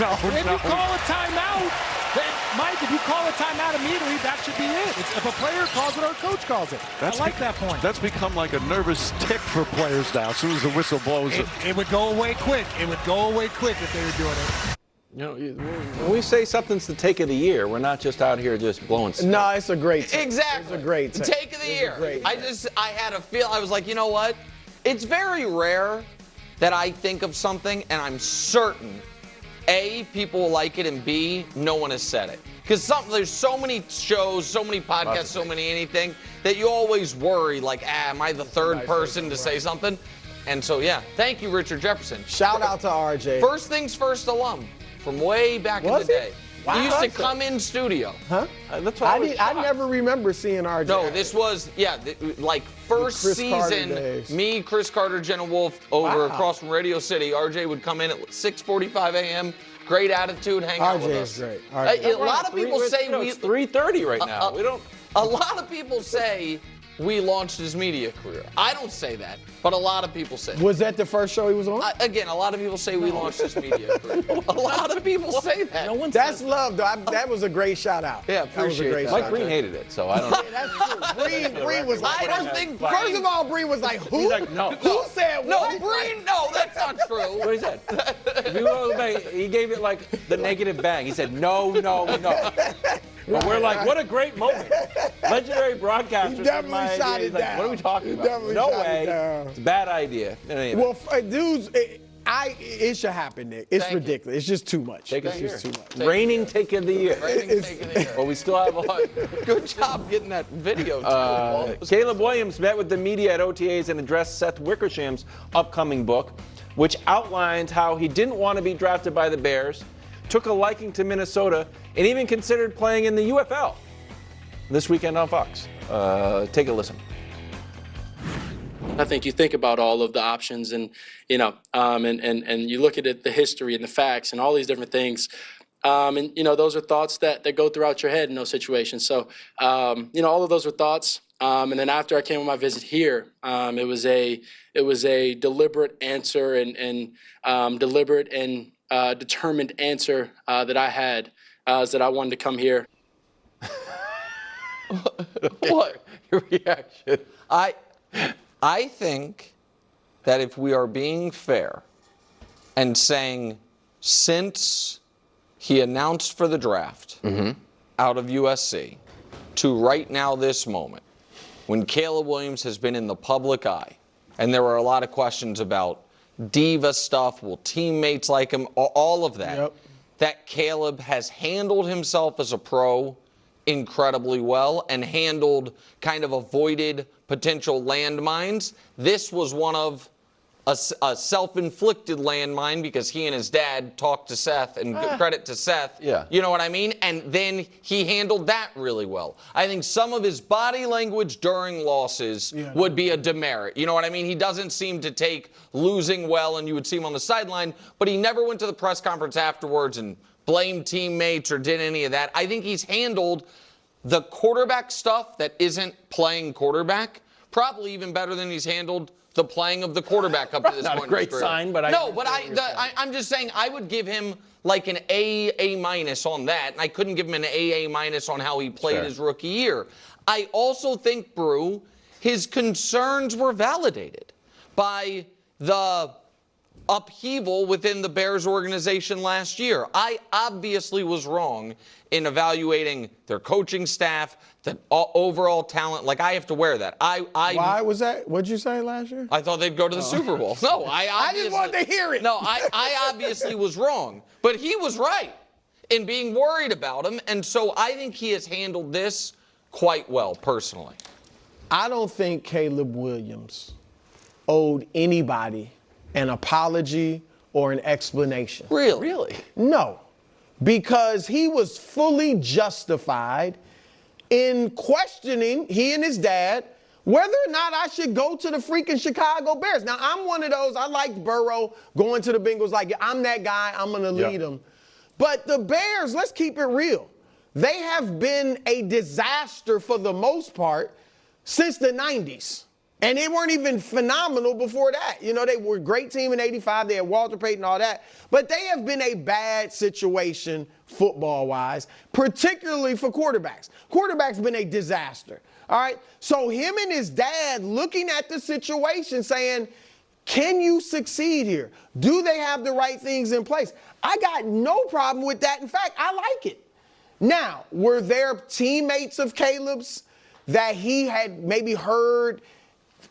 If you call a timeout, then, Mike, if you call a timeout immediately, that should be it. If a player calls it or a coach calls it. I like that point. That's become like a nervous tick for players now. As soon as the whistle blows, it would go away quick. It would go away quick if they were doing it. You know, when we say something's the take of the year, we're not just out here just blowing smoke. No, it's a great take. Exactly. It's a great take. Take of the year. I had a feel. I was like, you know what? It's very rare that I think of something and I'm certain, A, people will like it, and B, no one has said it. Because there's so many shows, so many podcasts, so many anything, that you always worry, like, am I the third person to say something? And so, yeah, thank you, Richard Jefferson. Shout out to RJ. First things first alum from way back in the day. Wow. He used to come in studio. Huh? That's why I never remember seeing RJ. No, this was, like first season, me, Chris Carter, Jenna Wolf over across from Radio City. RJ would come in at 6:45 a.m., great attitude, hang out with us. RJ is great. A lot of people say it's 3:30 right now. We don't. A lot of people say we launched his media career. I don't say that, but a lot of people say that. Was that the first show he was on? Again, a lot of people say we launched his media career. A lot of people say that. No one That's love, though. That was a great shout out. Yeah, appreciate that. Mike Green hated it, so I don't know. That's true. Breen was like, first of all, Breen was like, who? He's like, no. Who said what? No, Breen, no, that's not true. What he said? If you go back, he gave it like the negative bang. He said, no, no, no. But we're like, what a great moment. Legendary broadcaster. He definitely shot it down. What are we talking about? No way. It's a bad idea. Well, dudes, it should happen, Nick. It's ridiculous. It's just too much. It's just too much. Reigning take of the year. Reigning take of the year. Well, we still have a lot. Good job getting that video. Caleb Williams met with the media at OTAs and addressed Seth Wickersham's upcoming book, which outlines how he didn't want to be drafted by the Bears, took a liking to Minnesota, and even considered playing in the UFL this weekend on Fox. Take a listen. I think you think about all of the options and you look at it, the history and the facts and all these different things. And those are thoughts that go throughout your head in those situations. So, all of those were thoughts. And then after I came on my visit here, it was a deliberate answer and deliberate and determined answer that I had is that I wanted to come here. What? Your reaction? I think that if we are being fair and saying since he announced for the draft out of USC to right now this moment, when Caleb Williams has been in the public eye, and there were a lot of questions about diva stuff, will teammates like him, all of that, that Caleb has handled himself as a pro incredibly well and kind of avoided potential landmines. This was one of a self-inflicted landmine because he and his dad talked to Seth, and credit to Seth. Yeah. You know what I mean? And then he handled that really well. I think some of his body language during losses would be a demerit. You know what I mean? He doesn't seem to take losing well, and you would see him on the sideline, but he never went to the press conference afterwards and blamed teammates or did any of that. I think he's handled the quarterback stuff that isn't playing quarterback probably even better than he's handled the playing of the quarterback up to this point. Not a great sign, but I'm just saying I would give him like an A minus on that, and I couldn't give him an A minus on how he played his rookie year. I also think, Brew, his concerns were validated by the upheaval within the Bears organization last year. I obviously was wrong in evaluating their coaching staff, the overall talent. Like, I have to wear that. Why was that? What'd you say last year? I thought they'd go to the Super Bowl. No, I just wanted to hear it. No, I obviously was wrong. But he was right in being worried about him. And so I think he has handled this quite well, personally. I don't think Caleb Williams owed anybody an apology or an explanation. Really? No, because he was fully justified in questioning, he and his dad, whether or not I should go to the freaking Chicago Bears. Now, I'm one of those, I liked Burrow going to the Bengals, like, I'm that guy, I'm going to lead them. But the Bears, let's keep it real. They have been a disaster for the most part since the 90s. And they weren't even phenomenal before that. You know, they were a great team in 85. They had Walter Payton and all that. But they have been a bad situation football-wise, particularly for quarterbacks. Quarterbacks been a disaster. All right? So him and his dad looking at the situation saying, can you succeed here? Do they have the right things in place? I got no problem with that. In fact, I like it. Now, were there teammates of Caleb's that he had maybe heard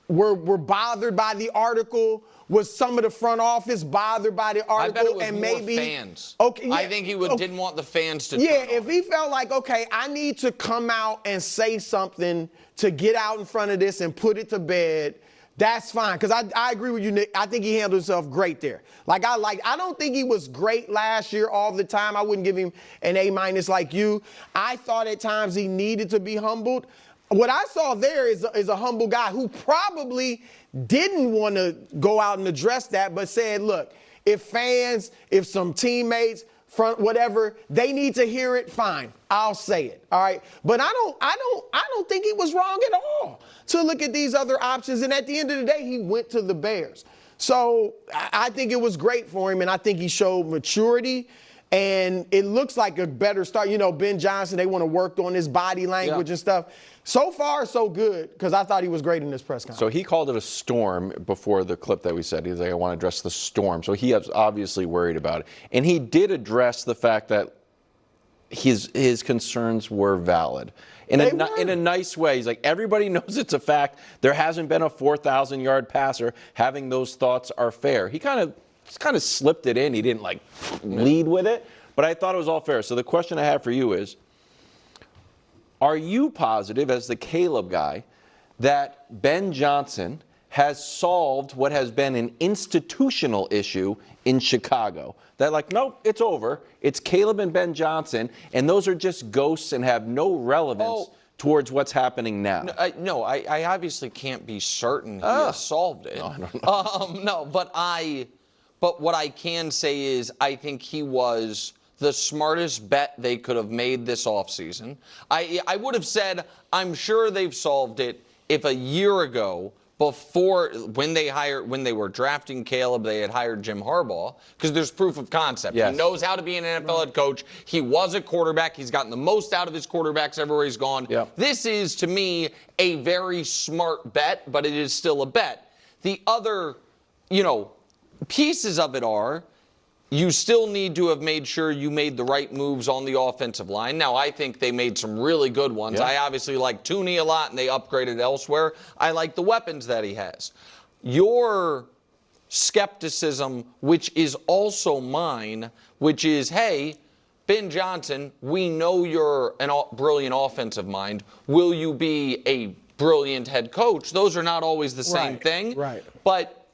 were bothered by the article? Was some of the front office bothered by the article? I bet it was and more maybe fans. Okay, yeah, I think he didn't want the fans to. Yeah, if he felt like, okay, I need to come out and say something to get out in front of this and put it to bed, that's fine. Because I agree with you, Nick. I think he handled himself great there. I don't think he was great last year all the time. I wouldn't give him an A- like you. I thought at times he needed to be humbled. What I saw there is a humble guy who probably didn't want to go out and address that, but said, look, if fans, if some teammates, front whatever, they need to hear it, fine, I'll say it. All right. But I don't think he was wrong at all to look at these other options. And at the end of the day, he went to the Bears. So I think it was great for him, and I think he showed maturity. And it looks like a better start. You know, Ben Johnson, they want to work on his body language and stuff. So far, so good, because I thought he was great in this press conference. So he called it a storm before the clip that we said. He's like, I want to address the storm. So he was obviously worried about it. And he did address the fact that his concerns were valid. In a nice way. He's like, everybody knows it's a fact. There hasn't been a 4,000-yard passer. Having those thoughts are fair. He kind of slipped it in. He didn't lead with it, but I thought it was all fair. So the question I have for you is, are you positive, as the Caleb guy, that Ben Johnson has solved what has been an institutional issue in Chicago? That nope, it's over. It's Caleb and Ben Johnson, and those are just ghosts and have no relevance towards what's happening now. No, I obviously can't be certain he has solved it. No, but what I can say is I think he was the smartest bet they could have made this offseason. I would have said, I'm sure they've solved it if a year ago, before when they were drafting Caleb, they had hired Jim Harbaugh, because there's proof of concept. Yes. He knows how to be an NFL head coach. He was a quarterback. He's gotten the most out of his quarterbacks everywhere he's gone. Yep. This is, to me, a very smart bet, but it is still a bet. The other, pieces of it are, you still need to have made sure you made the right moves on the offensive line. Now, I think they made some really good ones. Yeah. I obviously like Tooney a lot, and they upgraded elsewhere. I like the weapons that he has. Your skepticism, which is also mine, which is, hey, Ben Johnson, we know you're a brilliant offensive mind. Will you be a brilliant head coach? Those are not always the same thing. Right. But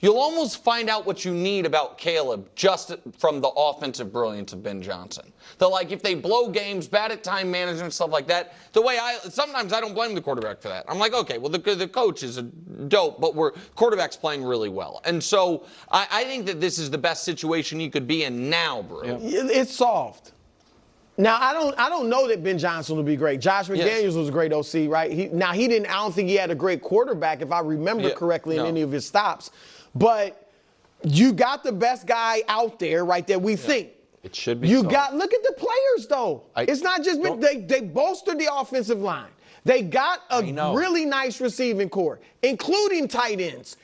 you'll almost find out what you need about Caleb just from the offensive brilliance of Ben Johnson. If they blow games, bad at time management, stuff like that, sometimes I don't blame the quarterback for that. I'm like, okay, well, the coach is a dope, but quarterback's playing really well. And so I think that this is the best situation he could be in now, bro. Yeah. It's solved. Now, I don't know that Ben Johnson will be great. Josh McDaniels was a great OC, right? I don't think he had a great quarterback, if I remember correctly, in any of his stops. But you got the best guy out there, right, that we think. It should be. Look at the players, though. It's not just they bolstered the offensive line. They got a really nice receiving core, including tight ends,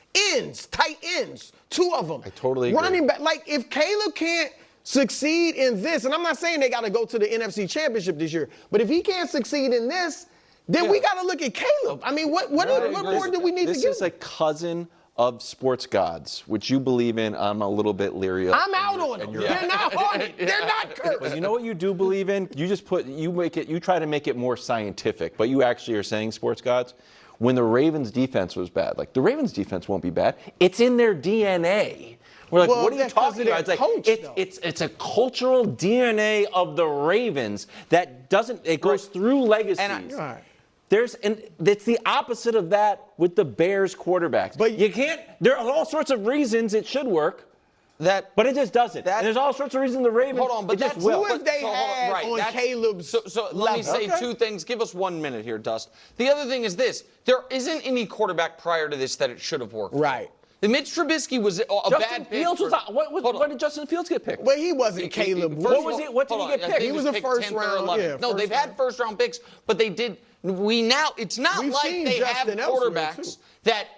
tight ends, 2 of them. I totally agree. Running back, if Caleb can't succeed in this, and I'm not saying they got to go to the NFC Championship this year, but if he can't succeed in this, then we got to look at Caleb. I mean, what more do we need to give? This is a cousin of sports gods, which you believe in. I'm a little bit leery of. I'm out on them. They're not on it. They're not cursed. Well, you know what you do believe in? You try to make it more scientific, but you actually are saying sports gods. When the Ravens defense was bad, the Ravens defense won't be bad. It's in their DNA. We're like, what are you talking about? It's a cultural DNA of the Ravens that goes through legacies. It's the opposite of that with the Bears quarterbacks. But you can't. There are all sorts of reasons it should work, But it just doesn't. And there's all sorts of reasons the Ravens. Hold on, but it just that's will. Who if they had on Caleb's So let me say two things. Give us 1 minute here, Dust. The other thing is this. There isn't any quarterback prior to this that it should have worked. Right. The Mitch Trubisky was a bad pick. Fields was when did Justin Fields get picked? But he wasn't Caleb. What did he get picked? He was a first round. Yeah, no, they've had first round picks, but they did. It's not We've like seen they have Justin elsewhere, quarterbacks too. that,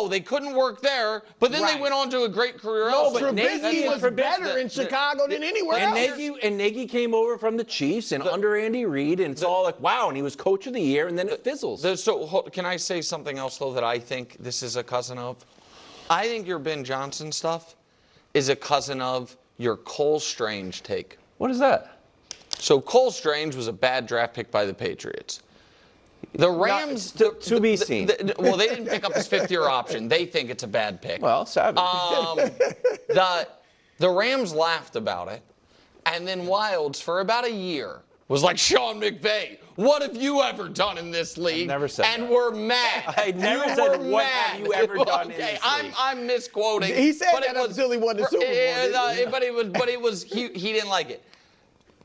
they couldn't work there, but then they went on to a great career elsewhere. Trubisky was better in Chicago than anywhere else. And Nagy came over from the Chiefs and under Andy Reid, and it's all like, wow, and he was coach of the year, and then it fizzles. Can I say something else, though, that I think this is a cousin of? I think your Ben Johnson stuff is a cousin of your Cole Strange take. What is that? So Cole Strange was a bad draft pick by the Patriots. The Rams, to be seen. Well, they didn't pick up his fifth-year option. They think it's a bad pick. Well, savage. The Rams laughed about it, and then Wilds, for about a year, was like, Sean McVay, what have you ever done in this league? I never said and that. we're mad. I never said, what have you ever done in this league? I'm misquoting. He said that until he won the Super Bowl. But he didn't like it.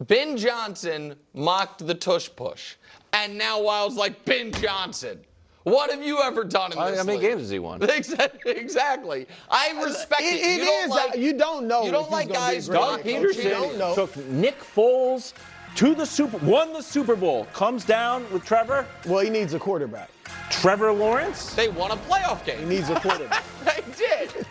Ben Johnson mocked the tush push. And now Wild's like, Ben Johnson, what have you ever done in this league? How many games has he won? Exactly. I respect it. You don't know. You don't like guys. Doug Peterson took Nick Foles won the Super Bowl, comes down with Trevor. Well, he needs a quarterback. Trevor Lawrence. They won a playoff game. He needs a quarterback. They did.